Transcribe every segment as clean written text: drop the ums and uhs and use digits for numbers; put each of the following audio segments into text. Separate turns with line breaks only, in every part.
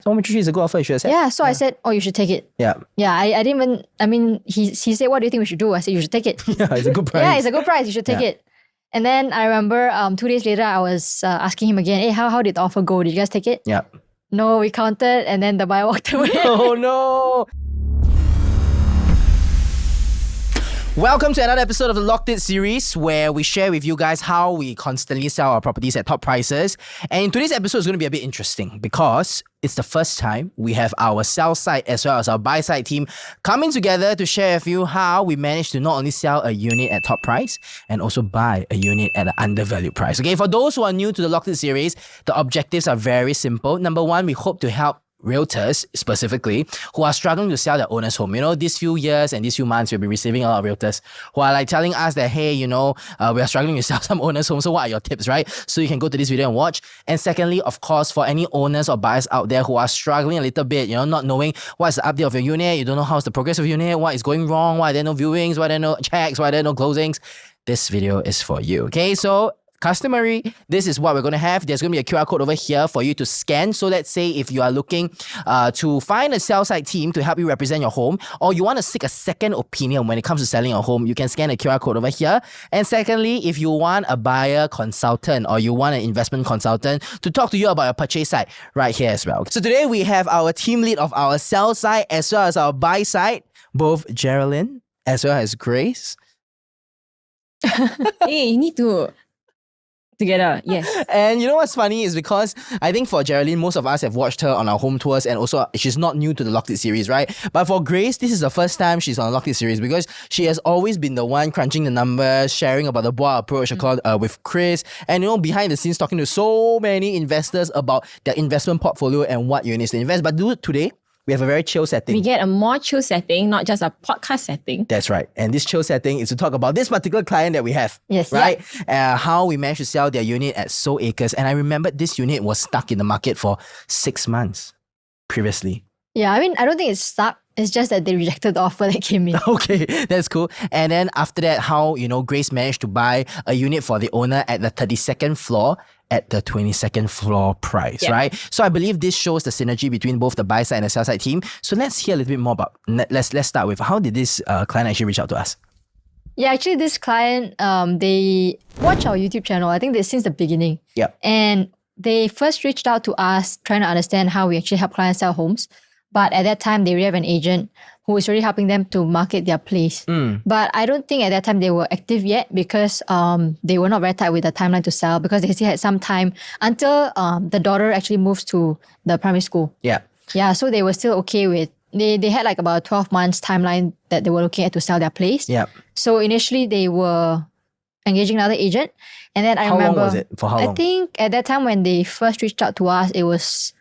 So 1.33 is a good offer, you should accept.
Yeah, so I said, oh, you should take it.
Yeah.
Yeah, I didn't even, I mean, he said, what do you think we should do? I said, you should take it.
Yeah, it's a good price.
Yeah, it's a good price. You should take it. And then I remember 2 days later, I was asking him again, hey, how did the offer go? Did you guys take it?
Yeah.
No, we counted and then the buyer walked away.
Oh no! Welcome to another episode of the Locked It series where we share with you guys how we constantly sell our properties at top prices. And in today's episode is going to be a bit interesting because it's the first time we have our sell side as well as our buy side team coming together to share with you how we managed to not only sell a unit at top price and also buy a unit at an undervalued price. Okay, for those who are new to the Locked It series, the objectives are very simple. Number one, we hope to help realtors specifically who are struggling to sell their owner's home. You know, these few years and these few months, we'll be receiving a lot of realtors who are like telling us that, hey, we are struggling to sell some owner's home. So what are your tips, right? So you can go to this video and watch. And secondly, of course, for any owners or buyers out there who are struggling a little bit, not knowing what's the update of your unit, you don't know how's the progress of your unit, what is going wrong, why are there no viewings, why are there no checks, why are there no closings, this video is for you. Okay, so customary, this is what we're going to have. There's going to be a QR code over here for you to scan. So let's say if you are looking to find a sell side team to help you represent your home, or you want to seek a second opinion when it comes to selling a home, you can scan the QR code over here. And secondly, if you want a buyer consultant or you want an investment consultant to talk to you about your purchase side, right here as well. So today we have our team lead of our sell side as well as our buy side, both Geraldine as well as Grace.
Hey, you need to together, yes.
And you know what's funny is because I think for Geraldine, most of us have watched her on our home tours and also she's not new to the Locked It series, right? But for Grace, this is the first time she's on the Locked It series because she has always been the one crunching the numbers, sharing about the BOA approach with Chris, and behind the scenes talking to so many investors about their investment portfolio and what units to invest. But today, we have a very chill setting.
We get a more chill setting, not just a podcast setting.
That's right. And this chill setting is to talk about this particular client that we have.
Yes.
Right? How we managed to sell their unit at So Acres. And I remember this unit was stuck in the market for 6 months previously.
Yeah, I mean, I don't think it's stuck. It's just that they rejected the offer that came in.
Okay, that's cool. And then after that, how, Grace managed to buy a unit for the owner at the 32nd floor at the 22nd floor price, right? So I believe this shows the synergy between both the buy side and the sell side team. So let's hear a little bit more about, let's start with how did this client actually reach out to us?
Yeah, actually this client, they watch our YouTube channel. I think since the beginning.
Yeah.
And they first reached out to us trying to understand how we actually help clients sell homes. But at that time, they already have an agent who is really helping them to market their place. But I don't think at that time they were active yet because they were not very tight with the timeline to sell because they still had some time until the daughter actually moves to the primary school.
Yeah.
Yeah, so they were still okay with, they had like about 12 months timeline that they were looking at to sell their place.
Yeah.
So initially they were engaging another agent. And then I remember...
How long was it? For how long?
I think at that time when they first reached out to us, it was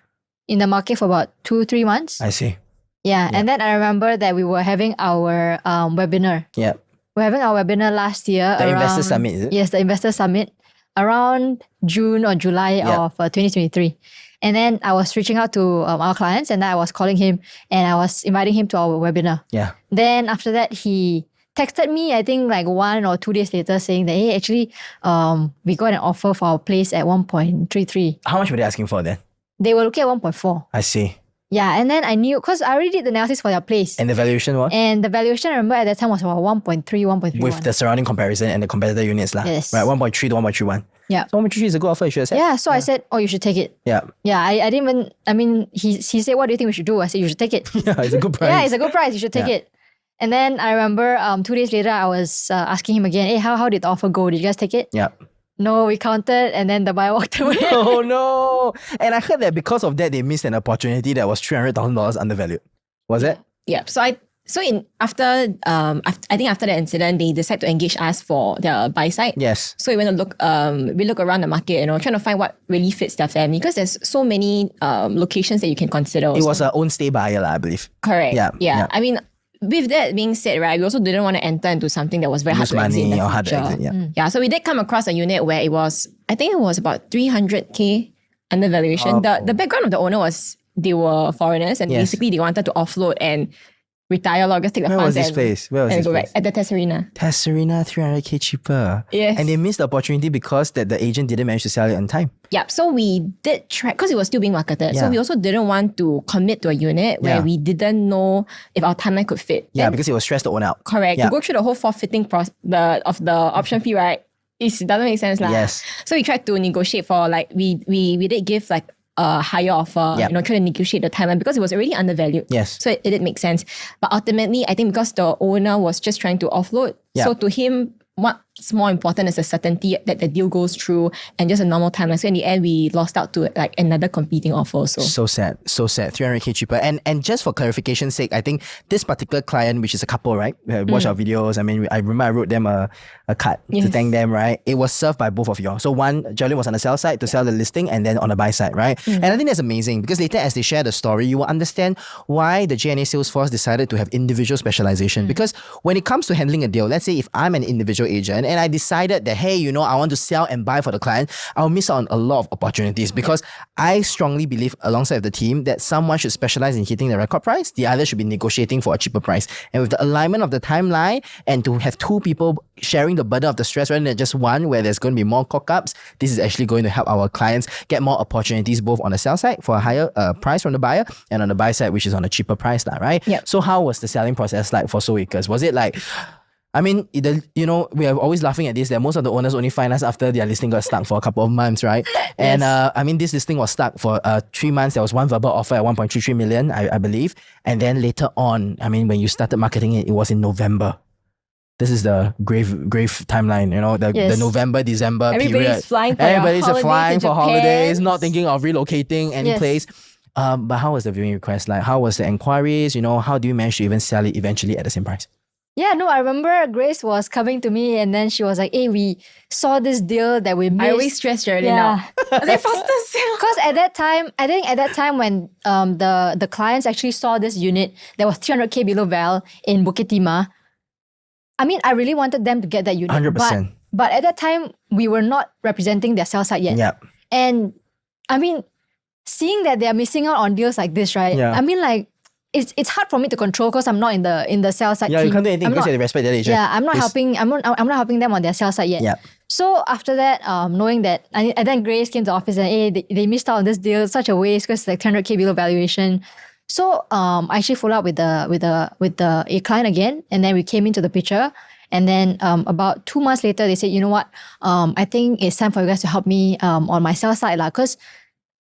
in the market for about 2-3 months.
I see.
Yeah, and then I remember that we were having our webinar.
Yeah.
We're having our webinar last year.
The Investor Summit, is it?
Yes, the Investor Summit around June or July of 2023. And then I was reaching out to our clients and then I was calling him and I was inviting him to our webinar.
Yeah.
Then after that, he texted me, I think like 1 or 2 days later saying that, hey, actually, we got an offer for our place at 1.33.
How much were they asking for then?
They were looking at 1.4.
I see.
Yeah, and then I knew, because I already did the analysis for their place.
And the valuation was?
And the valuation, I remember at that time was about 1.3, 1.31.
With the surrounding comparison and the competitor units lah.
Yes.
Right, 1.3 to 1.31.
Yeah.
So 1.33 is a good offer, you should accept.
Yeah, so I said, oh, you should take it.
Yeah.
Yeah, I didn't even, I mean, he said, what do you think we should do? I said, you should take it.
Yeah, it's a good price.
Yeah, it's a good price. You should take it. And then I remember 2 days later, I was asking him again, hey, how did the offer go? Did you guys take it?
Yeah.
No, we counted and then the buyer walked away.
Oh no! And I heard that because of that, they missed an opportunity that was $300,000 undervalued. Was it?
Yeah. After the incident, they decided to engage us for their buy side.
Yes.
So we went to look. We look around the market, trying to find what really fits their family because there's so many locations that you can consider. Also.
It was an own stay buyer, I believe.
Correct.
Yeah.
I mean, with that being said, right, we also didn't want to enter into something that was very hard to exit in the future.
Hard to exit,
Yeah, so we did come across a unit where it was, I think it was about 300K undervaluation. The background of the owner was they were foreigners and basically they wanted to offload and retire, just take the
Where was
funds
this
and,
place? Where was
and
this
go
place?
back at the Tesserina.
Tesserina, 300k cheaper.
Yes.
And they missed the opportunity because that the agent didn't manage to sell it on time.
Yeah, so we did try, because it was still being marketed.
Yeah.
So we also didn't want to commit to a unit where
Yeah.
we didn't know if our timeline could fit.
Yeah,
Then,
because it was stressed to own out.
correct.
Yeah.
To go through the whole forfeiting process of the option fee, right? It doesn't make sense.
Yes.
So we tried to negotiate for we did give a higher offer,
Yep.
try to negotiate the timeline because it was already undervalued.
Yes.
So it didn't make sense. But ultimately, I think because the owner was just trying to offload,
Yep.
so to him, what's more important is the certainty that the deal goes through and just a normal timeline. So in the end, we lost out to another competing offer also.
So sad. 300k cheaper. And just for clarification's sake, I think this particular client, which is a couple, right? Watch our videos. I mean, I remember I wrote them a card to
Yes.
thank them, right? It was served by both of you. So one, Jolene was on the sell side to sell the listing and then on the buy side, right? And I think that's amazing because later as they share the story, you will understand why the JNA sales force decided to have individual specialization. Because when it comes to handling a deal, let's say if I'm an individual agent and I decided that, hey, I want to sell and buy for the client, I'll miss out on a lot of opportunities because I strongly believe alongside the team that someone should specialize in hitting the record price, the other should be negotiating for a cheaper price. And with the alignment of the timeline and to have two people sharing the burden of the stress rather than just one where there's going to be more cock-ups, this is actually going to help our clients get more opportunities both on the sell side for a higher price from the buyer and on the buy side, which is on a cheaper price, right?
Yep.
So how was the selling process like for Soul Acres? Was it like, I mean, we are always laughing at this, that most of the owners only find us after their listing got stuck for a couple of months, right? And I mean, this listing was stuck for 3 months. There was one verbal offer at 1.33 million, I believe. And then later on, I mean, when you started marketing it, it was in November. This is the grave timeline, the November, December
Everybody's
period.
flying for
Everybody's
holidays
flying
to
for
Japan.
holidays, not thinking of relocating any
Yes.
place. But how was the viewing request like? How was the inquiries? How do you manage to even sell it eventually at the same price?
Yeah, no, I remember Grace was coming to me and then she was like, hey, we saw this deal that we missed.
I always stress Geraldine
Yeah.
out. I was like, faster sell.
Because at that time, I think at that time when the clients actually saw this unit that was 300k below Val in Bukit Timah, I mean, I really wanted them to get that unit.
100%.
But at that time, we were not representing their sell side yet.
Yeah.
And I mean, seeing that they're missing out on deals like this, right?
Yeah.
I mean, like, it's hard for me to control because I'm not in the sell side
Yeah,
team.
you can't do anything
I'm
because
not-
you have to respect the agent.
Yeah, I'm not
It's-
helping. I'm not helping them on their sales side yet.
Yeah.
So after that, knowing that, and then Grace came to the office and hey, they missed out on this deal. It's such a waste because like 300k below valuation. So I actually followed up with the a client again, and then we came into the picture. And then about 2 months later, they said, you know what? I think it's time for you guys to help me on my sales side, because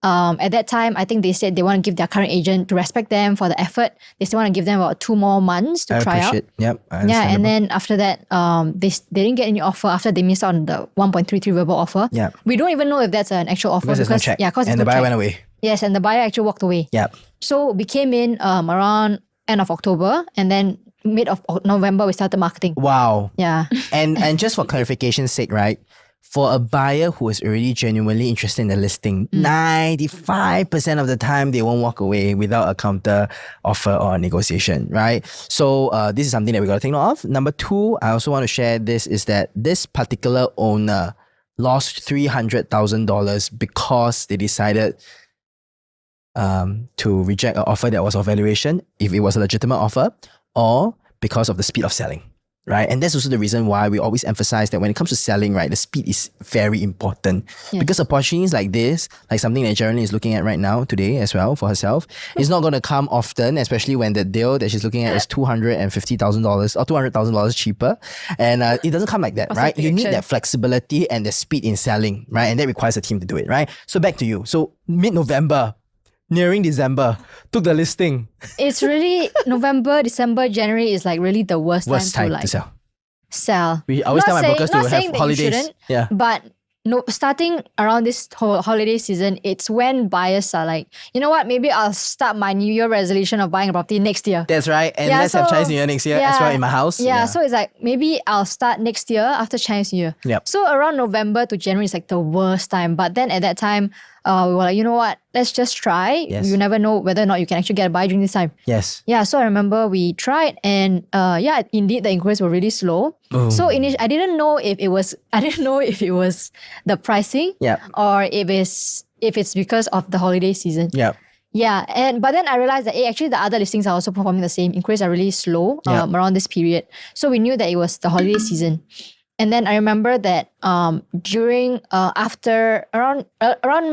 at that time, I think they said they want to give their current agent to respect them for the effort. They still want to give them about 2 more months to
I
try out.
appreciate. Yep.
Yeah, and then after that, they didn't get any offer after they missed out on the 1.33 verbal offer.
Yeah.
We don't even know if that's an actual offer
Because there's no check.
yeah, because
And the buyer went away.
Yes, and the buyer actually walked away.
Yep.
So we came in around end of October, and then mid of November we started marketing.
Wow.
Yeah.
And just for clarification's sake, right? For a buyer who is already genuinely interested in the listing, 95% of the time they won't walk away without a counter offer or a negotiation, right? So this is something that we got to take note of. Number 2, I also want to share this is that this particular owner lost $300,000 because they decided to reject an offer that was of valuation if it was a legitimate offer, or because of the speed of selling. Right. And that's also the reason why we always emphasize that when it comes to selling, right, the speed is very important.
Yes.
Because opportunities like this, like something that Geraldine is looking at right now today as well for herself, is not going to come often, especially when the deal that she's looking at is $250,000 or $200,000 cheaper. And it doesn't come like that,
Also
right? You need
action.
that flexibility and the speed in selling, right? And that requires a team to do it, right? So back to you. So mid-November, nearing December, took the listing.
It's really November, December, January is like really the worst
Worst
time to
sell.
sell.
We always tell my brokers to
not
have
saying that you
holidays.
shouldn't,
Yeah.
But no, starting around this whole holiday season, it's when buyers are like, you know what, maybe I'll start my New Year resolution of buying a property next year.
That's right. And
Yeah,
let's have
so-
Chinese New Year next year as well in my house.
Yeah, so it's like maybe I'll start next year after Chinese New Year.
Yep.
So around November to January is like the worst time. But then at that time, we were like, you know what? Let's just try.
Yes.
You never know whether or not you can actually get a buy during this time.
Yes.
Yeah, so I remember we tried, and yeah, indeed the inquiries were really slow.
Boom.
So I didn't know if it was the pricing,
Yep.
or if it's because of the holiday season.
Yep.
Yeah, but then I realized that actually the other listings are also performing the same. Inquiries are really slow around this period. So we knew that it was the holiday season. And then I remember that during after around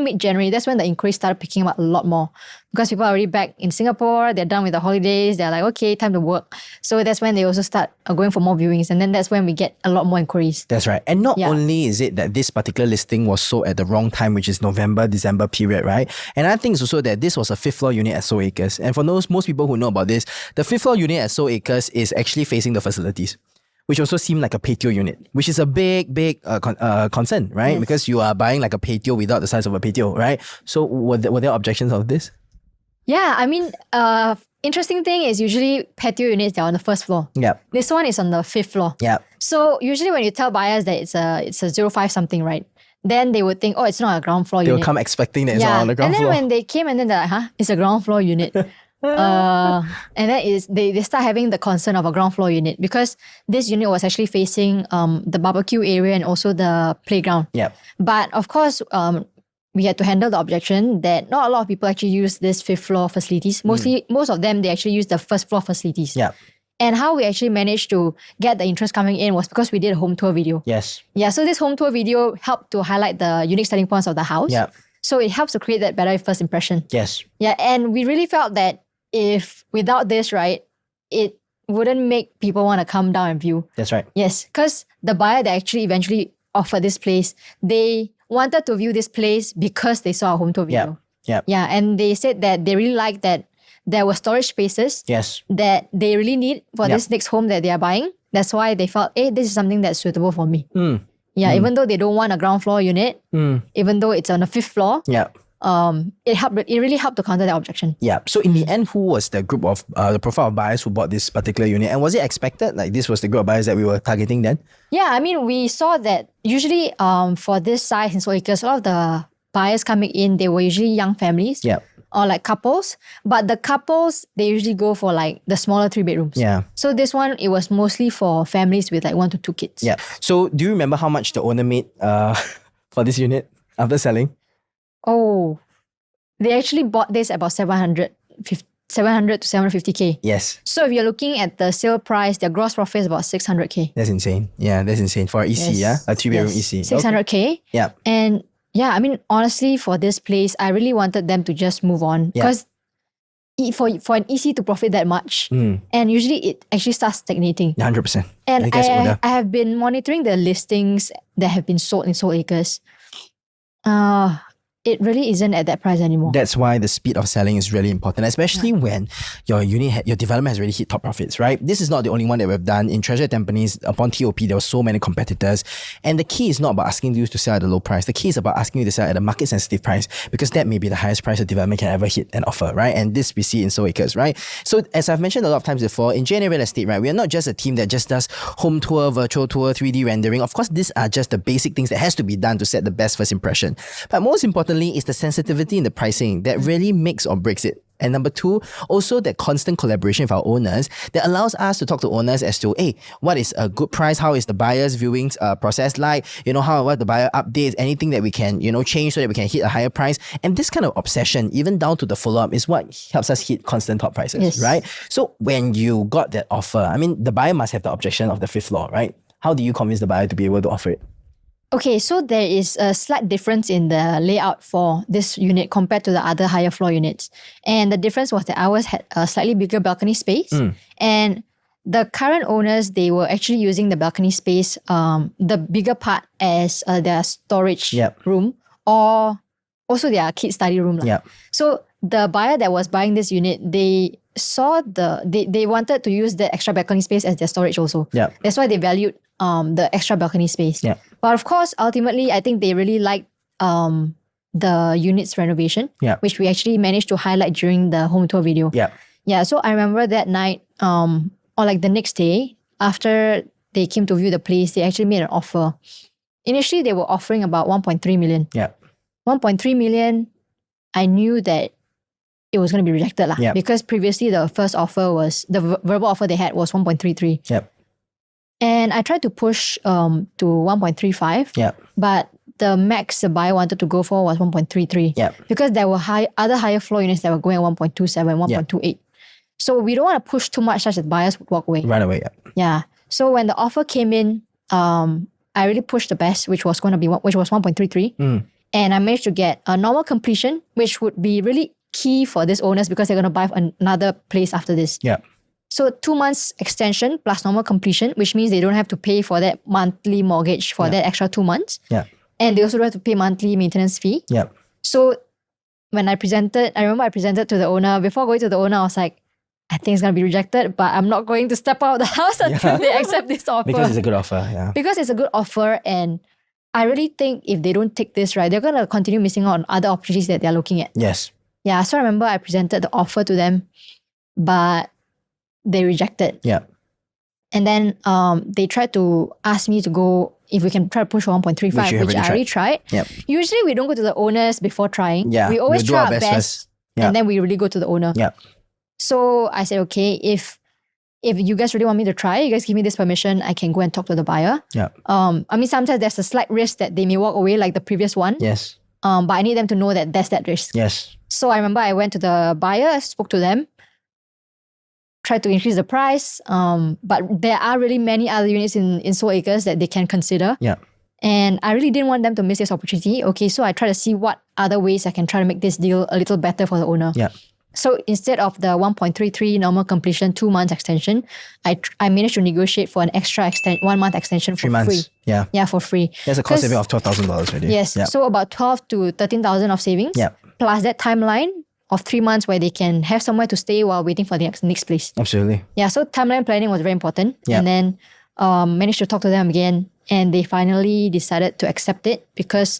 mid-January, that's when the inquiries started picking up a lot more because people are already back in Singapore. They're done with the holidays. They're like, okay, time to work. So that's when they also start going for more viewings, and then that's when we get a lot more inquiries.
That's right. And not only is it that this particular listing was sold at the wrong time, which is November, December period, right? And I think it's also that this was a fifth floor unit at Seoul Acres. And for most people who know about this, the fifth floor unit at Seoul Acres is actually facing the facilities, which also seemed like a patio unit, which is a big concern, right?
Yes.
Because you are buying like a patio without the size of a patio, right? So were there objections of this?
Yeah, I mean, interesting thing is usually patio units, they're on the first floor.
Yeah.
This one is on the fifth floor.
Yeah.
So usually when you tell buyers that it's a 05 something, right? Then they would think, oh, it's not a ground floor
They
unit.
will come expecting that it's not on the ground
and then
floor.
when they came and then they're like, huh? It's a ground floor unit. And then they start having the concern of a ground floor unit because this unit was actually facing the barbecue area and also the playground.
Yeah.
But of course, we had to handle the objection that not a lot of people actually use this fifth floor facilities. Most of them, they actually use the first floor facilities.
Yeah.
And how we actually managed to get the interest coming in was because we did a home tour video.
Yes.
Yeah, so this home tour video helped to highlight the unique selling points of the house.
Yeah.
So it helps to create that better first impression.
Yes.
Yeah, and we really felt that if without this, right, it wouldn't make people want to come down and view.
That's right.
Yes, because the buyer that actually eventually offered this place, they wanted to view this place because they saw a home tour video.
Yeah.
Yeah, and they said that they really liked that there were storage spaces
Yes.
that they really need for this next home that they are buying. That's why they felt, hey, this is something that's suitable for me. Yeah, even though they don't want a ground floor unit, even though it's on the fifth floor,
Yeah.
it really helped to counter that objection.
Yeah. So in the end, who was the group of the profile of buyers who bought this particular unit? And was it expected? Like this was the group of buyers that we were targeting then?
Yeah, I mean, we saw that usually for this size in Seoul Acres, a lot of the buyers coming in, they were usually young families.
Yeah.
Or like couples. But the couples, they usually go for like the smaller 3 bedrooms.
Yeah.
So this one, it was mostly for families with like 1 to 2 kids.
Yeah. So do you remember how much the owner made for this unit after selling?
Oh, they actually bought this at about 700 to 750K.
Yes.
So if you're looking at the sale price, their gross profit is about 600K.
That's insane. Yeah, that's insane for an EC, yeah? A 3-bedroom EC.
600K.
Yeah.
And yeah, I mean, honestly, for this place, I really wanted them to just move on because for an EC to profit that much, and usually it actually starts stagnating.
100%.
And I have been monitoring the listings that have been sold in Seoul Acres. It really isn't at that price anymore.
That's why the speed of selling is really important, especially when your your development has already hit top profits, right? This is not the only one that we've done. In Treasure Tampines, upon TOP, there were so many competitors. And the key is not about asking you to sell at a low price. The key is about asking you to sell at a market sensitive price because that may be the highest price a development can ever hit and offer, right? And this we see in Seoul Acres, right? So as I've mentioned a lot of times before, in J&A Real Estate, right, we are not just a team that just does home tour, virtual tour, 3D rendering. Of course, these are just the basic things that has to be done to set the best first impression. But most importantly is the sensitivity in the pricing that really makes or breaks it. And number 2, also that constant collaboration with our owners that allows us to talk to owners as to, hey, what is a good price? How is the buyer's viewing process like? You know, what the buyer updates, anything that we can, change so that we can hit a higher price. And this kind of obsession, even down to the follow-up, is what helps us hit constant top prices, right? So when you got that offer, I mean, the buyer must have the objection of the 5th floor, right? How do you convince the buyer to be able to offer it?
Okay, so there is a slight difference in the layout for this unit compared to the other higher floor units. And the difference was that ours had a slightly bigger balcony space. And the current owners, they were actually using the balcony space, the bigger part as their storage room or also their kid study room. So the buyer that was buying this unit, they saw they wanted to use the extra balcony space as their storage also. That's why they valued the extra balcony space. But of course, ultimately, I think they really liked the unit's renovation, which we actually managed to highlight during the home tour video. So I remember that night, or like the next day, after they came to view the place, they actually made an offer. Initially, they were offering about 1.3 million. 1.3 million, I knew that it was going to be rejected because previously the first offer was, the verbal offer they had was 1.33. And I tried to push to 1.35. But the max the buyer wanted to go for was 1.33.
Yep.
Because there were other higher floor units that were going at 1.27, 1.28. So we don't want to push too much such that buyers would walk away.
Right away, yeah.
Yeah. So when the offer came in, I really pushed the best, which was 1.33. And I managed to get a normal completion, which would be really key for these owners because they're going to buy another place after this.
Yeah.
So 2 months extension plus normal completion, which means they don't have to pay for that monthly mortgage for that extra 2 months.
Yeah.
And they also don't have to pay monthly maintenance fee.
Yeah.
So when I remember I presented to the owner. Before going to the owner, I was like, I think it's going to be rejected, but I'm not going to step out of the house until they accept this offer.
Because it's a good offer, yeah.
Because it's a good offer, and I really think if they don't take this, right, they're going to continue missing out on other opportunities that they're looking at.
Yes.
Yeah, so I remember I presented the offer to them, but they rejected.
Yeah.
And then they tried to ask me to go, if we can try to push for 1.35, which I already tried.
Yep.
Usually we don't go to the owners before trying.
Yeah.
We always
We'll do
try
our
our
best
best
first. Yeah.
and then we really go to the owner.
Yeah.
So I said, okay, if you guys really want me to try, you guys give me this permission, I can go and talk to the buyer.
Yeah.
I mean, sometimes there's a slight risk that they may walk away like the previous one.
Yes.
But I need them to know that there's that risk.
Yes.
So I remember I went to the buyer, spoke to them, tried to increase the price. But there are really many other units in Seoul Acres that they can consider.
Yeah.
And I really didn't want them to miss this opportunity. Okay, so I tried to see what other ways I can try to make this deal a little better for the owner.
Yeah.
So instead of the 1.33 normal completion 2 months extension, I managed to negotiate for an extra 1 month extension for
3 months.
free.
Yeah.
Yeah, for free.
There's a cost saving of $12,000 already.
Yes.
Yeah.
So about 12 to 13,000 of savings.
Yeah.
Plus that timeline of 3 months where they can have somewhere to stay while waiting for the next place.
Absolutely.
Yeah. So timeline planning was very important.
Yeah.
And then managed to talk to them again, and they finally decided to accept it because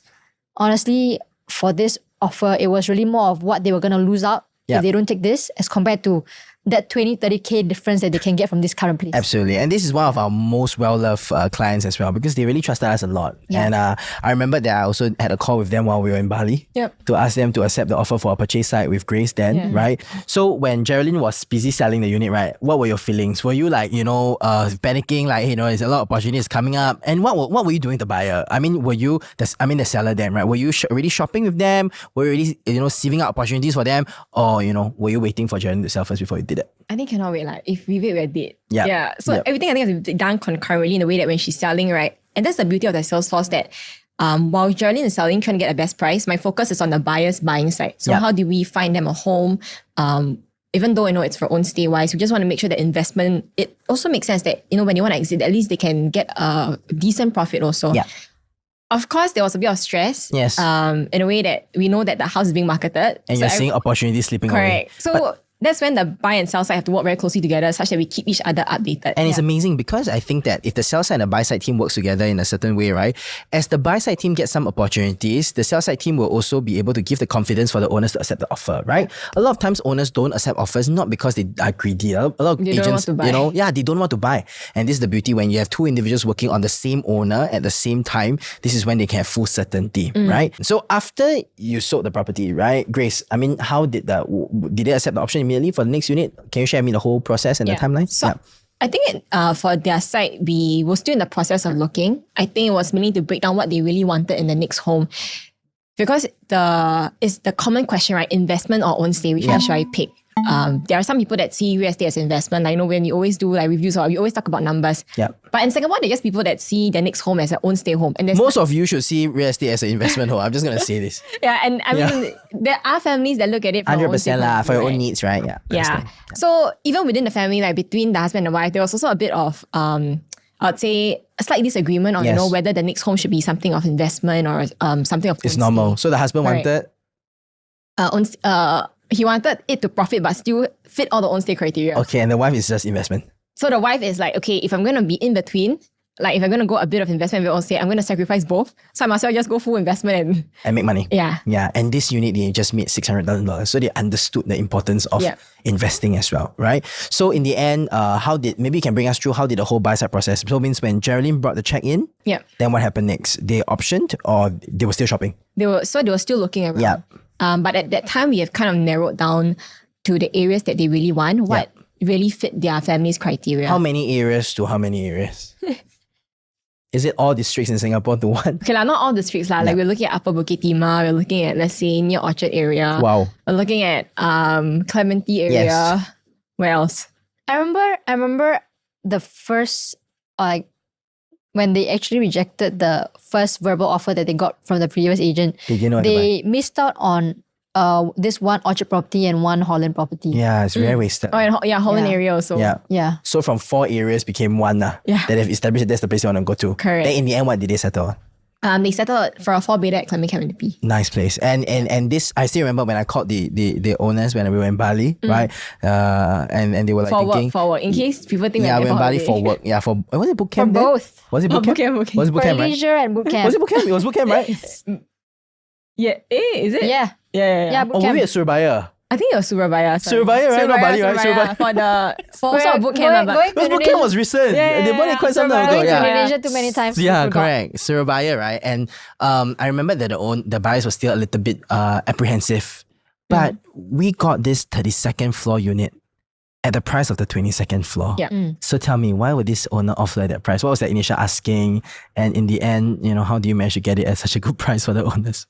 honestly, for this offer, it was really more of what they were going to lose out
Yeah.
if they don't take this as compared to that 20, 30K difference that they can get from this current place.
Absolutely. And this is one of our most well-loved clients as well because they really trusted us a lot.
Yeah.
And I remember that I also had a call with them while we were in Bali
Yep.
to ask them to accept the offer for a purchase site with Grace then, right? So when Geraldine was busy selling the unit, right, what were your feelings? Were you like, panicking, like, there's a lot of opportunities coming up? And what were you doing to the buyer? I mean, the seller then, right? Were you already shopping with them? Were you already, sieving out opportunities for them? Or, were you waiting for Geraldine to sell first before you did it?
I think cannot wait. Like if we wait, we're dead.
Yeah.
Yeah. So
Yep.
everything I think has to be done concurrently in the way that when she's selling, right? And that's the beauty of the sales force that while Geraldine is selling, trying to get the best price, my focus is on the buyer's buying side. So
Yeah.
how do we find them a home? Even though it's for own stay wise, we just want to make sure that investment, it also makes sense that, when you want to exit, at least they can get a decent profit also.
Yeah.
Of course, there was a bit of stress.
Yes.
In a way that we know that the house is being marketed.
And
So
you're seeing opportunities slipping away.
correct. So that's when the buy and sell side have to work very closely together such that we keep each other updated.
And it's amazing because I think that if the sell side and the buy side team works together in a certain way, right? As the buy side team gets some opportunities, the sell side team will also be able to give the confidence for the owners to accept the offer, right? A lot of times owners don't accept offers not because they are greedy. A lot of
They don't
agents,
want to buy.
they don't want to buy. And this is the beauty when you have two individuals working on the same owner at the same time. This is when they can have full certainty, right? So after you sold the property, right, Grace? I mean, how did they accept the option immediately for the next unit? Can you share with me the whole process and the timeline?
So I think for their side, we were still in the process of looking. I think it was mainly to break down what they really wanted in the next home. Because it's the common question, right? Investment or own stay, which one should I pick? There are some people that see real estate as investment. Like, when you always do like reviews or you always talk about numbers.
Yeah.
But in Singapore, they're just people that see their next home as their own stay home. And there's
Most of you should see real estate as an investment home. I'm just going to say this.
yeah, and I mean, there are families that look at it for
100% lah, for your own
right?
needs, right? Yeah.
Yeah.
understand.
So even within the family, like between the husband and the wife, there was also a bit of I'd say a slight disagreement on
Yes.
whether the next home should be something of investment or something of
It's
own
normal.
stay.
So the husband
Correct.
wanted...
He wanted it to profit but still fit all the own stay criteria.
Okay, and the wife is just investment.
So the wife is like, okay, if I'm going to be in between, like if I'm going to go a bit of investment with own stay, I'm going to sacrifice both. So I might as well just go full investment
And make money.
yeah.
Yeah, and this unit, they just made $600,000. So they understood the importance of
Yeah.
investing as well, right? So in the end, maybe you can bring us through how did the whole buy side process? So it means when Geraldine brought the check in,
Yeah.
then what happened next? They optioned or they were still shopping?
They were still looking around.
Yeah.
But at that time, we have kind of narrowed down to the areas that they really want, what really fit their family's criteria.
How many areas to how many areas? Is it all districts in Singapore to one?
Okay, not all districts. Like we're looking at Upper Bukit Timah, we're looking at, let's say, near Orchard area.
Wow.
We're looking at Clementi area.
Yes.
Where else?
I remember the first when they actually rejected the first verbal offer that they got from the previous agent.
They didn't know what to buy.
They missed out on this one Orchard property and one Holland property.
Yeah, it's very wasted.
Oh, and Holland
Yeah.
area also.
Yeah.
Yeah.
So from 4 areas became one
Yeah.
that they've established that that's the place you want to go to.
Correct.
Then in the end, what did they settle on?
They settled for a 4-bedder at Clementi.
Nice place. And this, I still remember when I called the owners when we were in Bali, right? And they were like thinking...
For work. In case people think
Yeah,
we're
we're in Bali
holiday.
for work. Yeah, was it boot
For
camp then?
both.
Was it boot camp?
boot camp, boot camp.
Was it boot
For
camp, right?
leisure and boot camp.
Was it boot camp? It was boot camp, right?
Yeah. Is it?
Yeah.
Yeah.
Boot
Or
camp.
maybe at Surabaya.
I think it was Surabaya. sorry.
Surabaya, right? Not Bali, right?
Surabaya. For also a boot camp.
Going
Because
to
boot camp was recent. They bought it quite some time ago.
Going to
Yeah.
Indonesia too many times.
Yeah,
we forgot.
correct. Surabaya, right? And I remember that the buyers were still a little bit apprehensive. But we got this 32nd floor unit at the price of the 22nd floor.
Yeah.
So tell me, why would this owner offer that price? What was the initial asking? And in the end, how do you manage to get it at such a good price for the owners?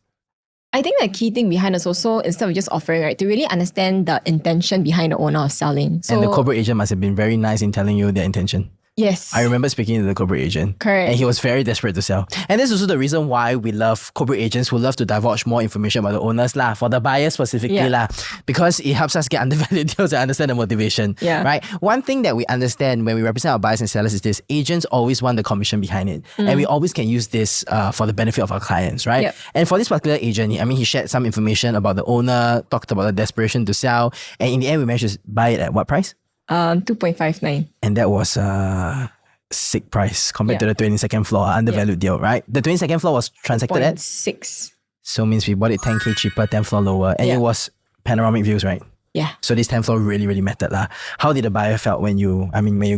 I think the key thing behind is also, instead of just offering, right, to really understand the intention behind the owner of selling. So,
And the corporate agent must have been very nice in telling you their intention.
yes.
I remember speaking to the corporate agent.
Correct.
And he was very desperate to sell. And this is also the reason why we love corporate agents who love to divulge more information about the owners lah, for the buyers specifically
Yeah.
lah, because it helps us get undervalued deals and understand the motivation.
Yeah.
Right? One thing that we understand when we represent our buyers and sellers is this: agents always want the commission behind it. And we always can use this for the benefit of our clients, right?
Yep.
And for this particular agent, he shared some information about the owner, talked about the desperation to sell, and in the end we managed to buy it at what price?
2.59.
And that was a sick price compared to the 22nd floor, undervalued deal, right? The 22nd floor was transacted at?
0.6.
So means we bought it 10K cheaper, 10th floor lower. And it was panoramic views, right?
Yeah.
So this 10th floor really, really mattered lah. How did the buyer felt when you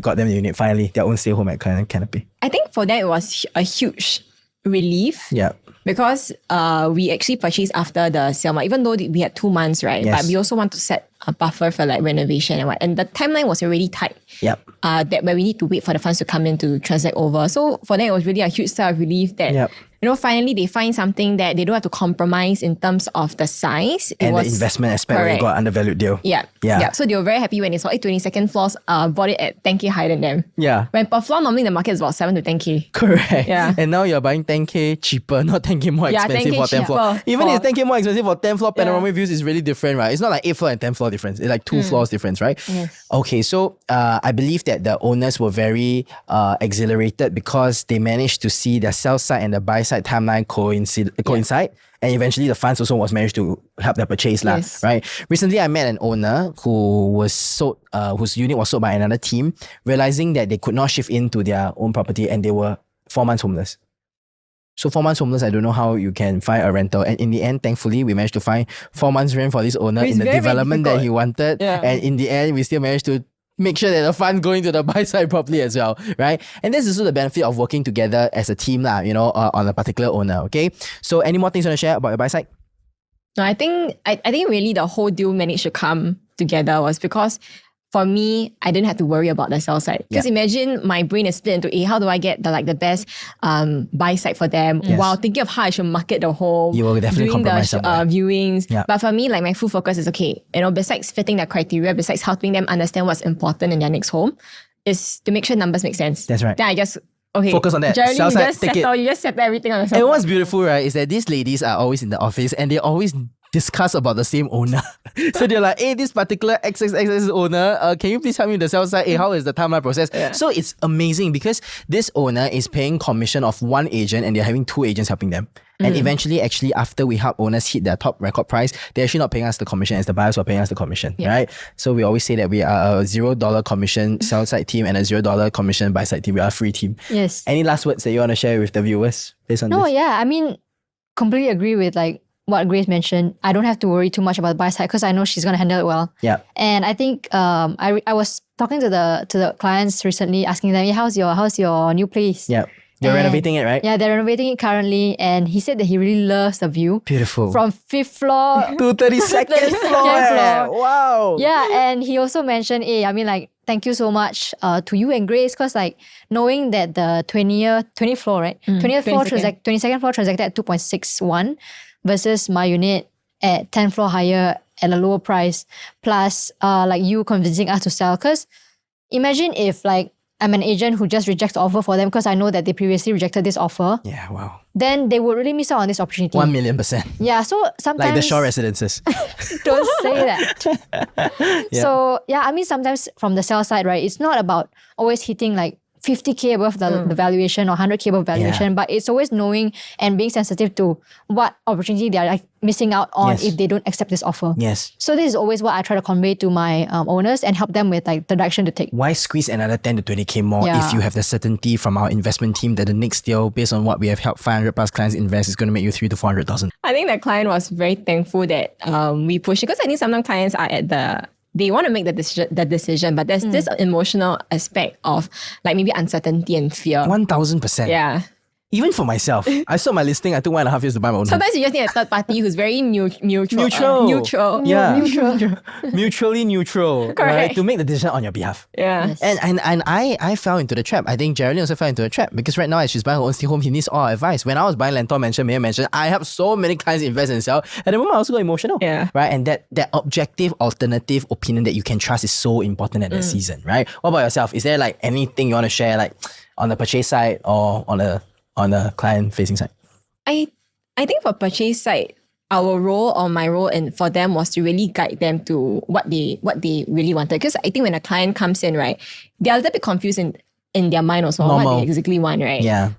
got them the unit finally, their own stay home at Canopy?
I think for that, it was a huge relief.
Yeah.
Because we actually purchased after the sale, even though we had 2 months, right?
Yes.
But we also want to set a buffer for like renovation and what. And the timeline was already tight.
Yep.
That where we need to wait for the funds to come in to transact over. So for them, it was really a huge sigh of relief that finally they find something that they don't have to compromise in terms of the size.
And the investment aspect where you got undervalued deal.
Yeah. So they were very happy when they saw 22nd floors bought it at 10K higher than them.
Yeah.
When per floor, normally the market is about 7 to 10K.
Correct.
Yeah.
And now you're buying 10K cheaper, not 10K more
Yeah,
expensive
10K
for 10th floor.
cheaper
Even
for-
if it's 10K more expensive for 10th floor, panoramic views is really different, right? It's not like 8th floor and 10th floor difference. It's like 2 floors difference, right?
Yes.
Okay, so I believe that the owners were very exhilarated because they managed to see their sell side and the buy side timeline coincide. And eventually the funds also was managed to help their purchase lah,
Yes.
right? Recently I met an owner who was sold, whose unit was sold by another team, realizing that they could not shift into their own property and they were 4 months homeless. So 4 months homeless, I don't know how you can find a rental. And in the end, thankfully, we managed to find 4 months rent for this owner
It's
in the
very, very
development that
difficult.
he wanted.
Yeah.
And in the end, we still managed to make sure that the funds going to the buy side properly as well, right? And this is also the benefit of working together as a team lah, on a particular owner, okay? So any more things you want to share about your buy side?
No, I think really the whole deal managed to come together was because for me, I didn't have to worry about the sell side. Because imagine my brain is split into how do I get the best buy side for them while thinking of how I should market the home.
You will definitely
doing the
compromise somewhere.
viewings.
Yeah.
But for me, my full focus is besides fitting their criteria, besides helping them understand what's important in their next home, is to make sure numbers make sense.
That's right.
Then I just
Focus on that.
Generally,
Sell side,
you just settle everything on the sell
And
side.
what's beautiful, right, is that these ladies are always in the office and they always discuss about the same owner. So they're like, hey, this particular XXX owner, can you please help me with the sell side? Hey, how is the timeline process?
Yeah.
So it's amazing because this owner is paying commission of one agent and they're having 2 agents helping them. And eventually, actually, after we help owners hit their top record price, they're actually not paying us the commission as the buyers were paying us the commission, right? So we always say that we are a $0 commission sell side team and a $0 commission buy side team. We are a free team.
Yes.
Any last words that you want to share with the viewers based on
No,
this?
yeah. I mean, completely agree with what Grace mentioned. I don't have to worry too much about the buy side because I know she's gonna handle it well.
Yeah.
And I think I was talking to the clients recently, asking them, how's your new place?
Yeah. You're
And-
renovating it, right?
Yeah, they're renovating it currently, and he said that he really loves the view
Beautiful.
from 5th floor.
to 32nd floor.
32nd floor.
Wow.
Yeah, and he also mentioned, thank you so much to you and Grace, because like knowing that the 20th floor, right? 20th floor 22nd floor transacted at 2.61 versus my unit at 10th floor higher at a lower price, plus like you convincing us to sell. Because imagine if like I'm an agent who just rejects the offer for them because I know that they previously rejected this offer.
Yeah, wow.
Then they would really miss out on this opportunity.
1,000,000%.
Yeah, so sometimes...
Like the Shaw Residences.
Don't say that.
Yeah.
So yeah, I mean sometimes from the sell side, right, it's not about always hitting like 50K above the valuation or 100K above valuation, but it's always knowing and being sensitive to what opportunity they are like missing out on if they don't accept this offer.
Yes.
So this is always what I try to convey to my owners and help them with like the direction to take.
Why squeeze another 10 to 20K more if you have the certainty from our investment team that the next deal, based on what we have helped 500 plus clients invest, is going to make you 300,000 to 400,000?
I think the client was very thankful that we pushed, because I think sometimes clients are they want to make the decision, but there's this emotional aspect of like maybe uncertainty and fear.
1,000%.
Yeah.
Even for myself, I sold my listing. I took 1.5 years to buy my own home.
Sometimes you just need a third party who's very neutral.
Yeah.
Neutral.
Mutually neutral, right? To make the decision on your behalf.
Yeah.
And I fell into the trap. I think Geraldine also fell into the trap, because right now as she's buying her own home, he needs all our advice. When I was buying Lentor Mansion, Mayor Mansion, I have so many clients invest and sell. At the moment, I also got emotional.
Yeah.
Right? And that objective, alternative opinion that you can trust is so important at that season, right? What about yourself? Is there like anything you want to share, like on the purchase side or on the client facing side?
I think for purchase side, our role or my role for them was to really guide them to what they really wanted. Because I think when a client comes in, right, they're a little bit confused in their mind also what they exactly want, right?
Yeah.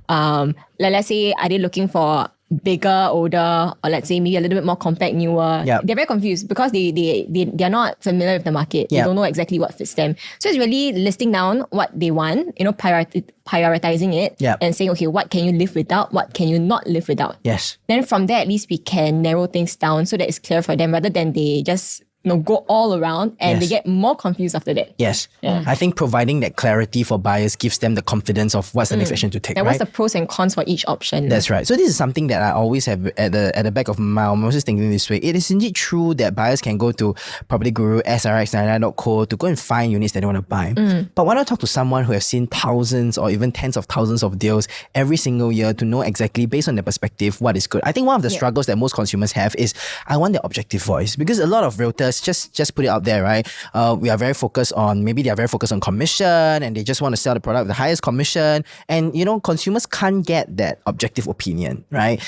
Let's say, are they looking for bigger, older, or let's say maybe a little bit more compact, newer?
Yep.
They're very confused because they're not familiar with the market. They don't know exactly what fits them. So it's really listing down what they want, prioritizing it, and saying, okay, what can you live without? What can you not live without?
Yes.
Then from there, at least we can narrow things down so that it's clear for them, rather than they just go all around and they get more confused after that.
Yes. I think providing that clarity for buyers gives them the confidence of what's the next action to take,
and
right?
what's the pros and cons for each option.
That's right. So this is something that I always have at the back of my mind. I'm always thinking this way. It is indeed true that buyers can go to Property Guru, SRX99.co to go and find units that they want to buy. But why not talk to someone who has seen thousands or even tens of thousands of deals every single year to know exactly, based on their perspective, what is good? I think one of the struggles that most consumers have is, I want the objective voice, because a lot of realtors just put it out there, right? They are very focused on commission, and they just want to sell the product with the highest commission. And consumers can't get that objective opinion, right?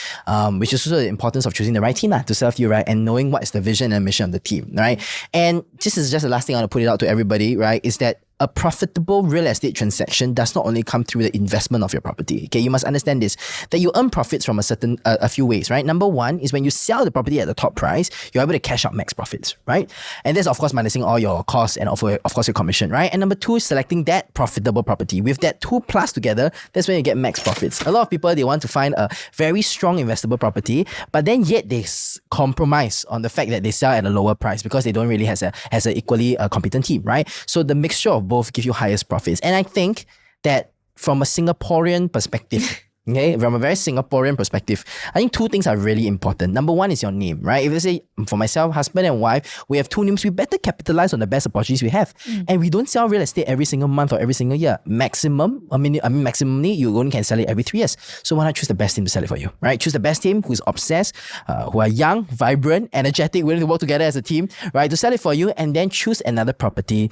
Which is also the importance of choosing the right team to serve you, right? And knowing what is the vision and mission of the team, right? And this is just the last thing I want to put it out to everybody, right? Is that a profitable real estate transaction does not only come through the investment of your property. Okay, you must understand this, that you earn profits from a few ways, right? Number one is when you sell the property at the top price, you're able to cash out max profits, right? And that's of course minusing all your costs and of course your commission, right? And number two is selecting that profitable property. With that two plus together, that's when you get max profits. A lot of people, they want to find a very strong investable property, but then yet they compromise on the fact that they sell at a lower price because they don't really has an equally competent team, right? So the mixture of both give you highest profits. And I think that from a Singaporean perspective, okay, from a very Singaporean perspective, I think two things are really important. Number one is your name, right? If let's say, for myself, husband and wife, we have two names, we better capitalize on the best opportunities we have. And we don't sell real estate every single month or every single year. Maximally, you only can sell it every 3 years. So why not choose the best team to sell it for you, right? Choose the best team who is obsessed, who are young, vibrant, energetic, willing to work together as a team, right? To sell it for you, and then choose another property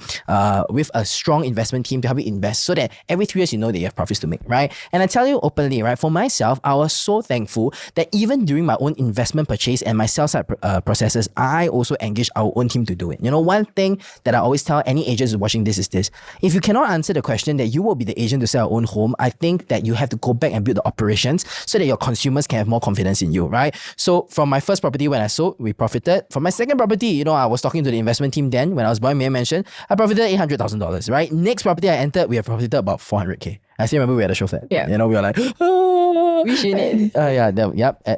with a strong investment team to help you invest, so that every 3 years you know that you have profits to make, right? And I tell you openly, right, for myself, I was so thankful that even during my own investment purchase and my sell side processes, I also engaged our own team to do it. One thing that I always tell any agents who's watching this is this: if you cannot answer the question that you will be the agent to sell your own home, I think that you have to go back and build the operations so that your consumers can have more confidence in you, right? So from my first property when I sold, we profited. From my second property, I was talking to the investment team then when I was buying Mayor Mansion, I profited $800,000, right? Next property I entered, we have profited about 400K. I still remember we had a show flat.
Yeah.
We were like,
we should.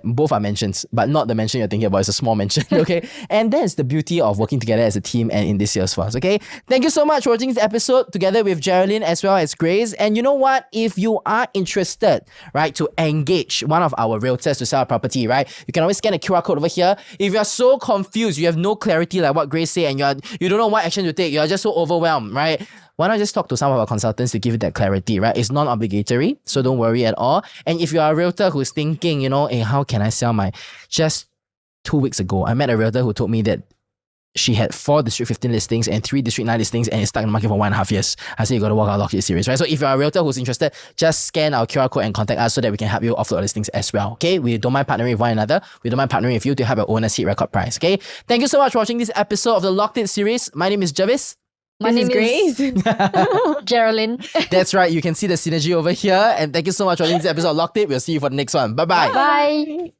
Both are mentions, but not the mention you're thinking about. It's a small mention, okay? And that's the beauty of working together as a team and in this year's fast, okay? Thank you so much for watching this episode together with Geraldine as well as Grace. And you know what? If you are interested, right, to engage one of our realtors to sell a property, right, you can always scan the QR code over here. If you're so confused, you have no clarity like what Grace said, and you don't know what action to take, you're just so overwhelmed, right? why not just talk to some of our consultants to give you that clarity, right? It's non-obligatory, so don't worry at all. And if you are a realtor who's thinking, hey, how can I sell my... Just 2 weeks ago, I met a realtor who told me that she had 4 District 15 listings and 3 District 9 listings and is stuck in the market for 1.5 years. I say you got to walk our Lock It series, right? So if you're a realtor who's interested, just scan our QR code and contact us so that we can help you offload our listings as well. Okay? We don't mind partnering with one another. We don't mind partnering with you to help your owners hit record price. Okay? Thank you so much for watching this episode of the Locked It series. My name is Jarvis.
My name is Geraldine.
That's right. You can see the synergy over here. And thank you so much for watching this episode of Locked It. We'll see you for the next one. Bye-bye.
Bye.